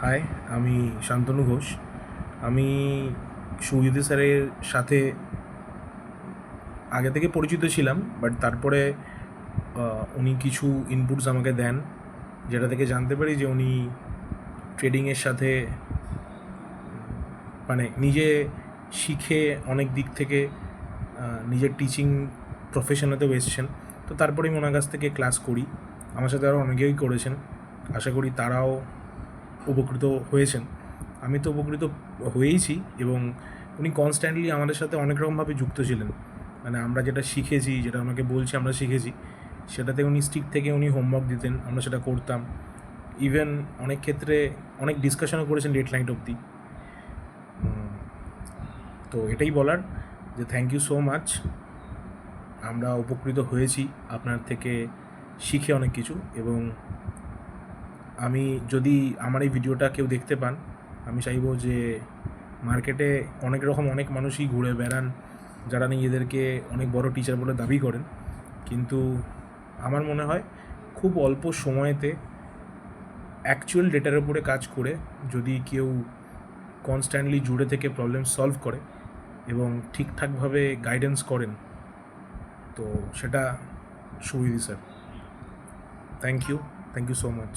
High, আমি শান্তনু ঘোষ। আমি সৌজিত স্যারের সাথে আগে থেকে পরিচিত ছিলাম, বাট তারপরে উনি কিছু ইনপুটস আমাকে দেন, যেটা থেকে জানতে পারি যে উনি ট্রেডিংয়ের সাথে মানে নিজে শিখে অনেক দিক থেকে নিজের টিচিং প্রফেশনেতেও এসেছেন। তো তারপরেই আমি ওনার কাছ থেকে ক্লাস করি। আমার সাথে আরও অনেকেই করেছেন, আশা করি তারাও উপকৃত হয়েছেন। আমি তো উপকৃত হয়েইছি, এবং উনি কনস্ট্যান্টলি আমাদের সাথে অনেক রকমভাবে যুক্ত ছিলেন। মানে আমরা যেটা শিখেছি, যেটা আমাকে বলছে আমরা শিখেছি, সেটাতে উনি স্ট্রিক্ট থেকে উনি হোমওয়ার্ক দিতেন, আমরা সেটা করতাম। ইভেন অনেক ক্ষেত্রে অনেক ডিসকাশনও করেছেন লেট নাইট অবধি। তো এটাই বলার যে থ্যাংক ইউ সো মাচ। আমরা উপকৃত হয়েছি আপনার থেকে শিখে অনেক কিছু। এবং আমি যদি আমার এই ভিডিওটা কেউ দেখতে পান, আমি চাইবো যে মার্কেটে অনেক মানুষই ঘুরে বেড়ান যারা নিজেদেরকে অনেক বড় টিচার বলে দাবি করেন, কিন্তু আমার মনে হয় খুব অল্প সময়েতে অ্যাকচুয়াল ডেটার উপরে কাজ করে যদি কেউ কনস্ট্যান্টলি জুড়ে থেকে প্রবলেম সলভ করে এবং ঠিকঠাকভাবে গাইডেন্স করেন, তো সেটা সুবিধি sir. Thank you so much.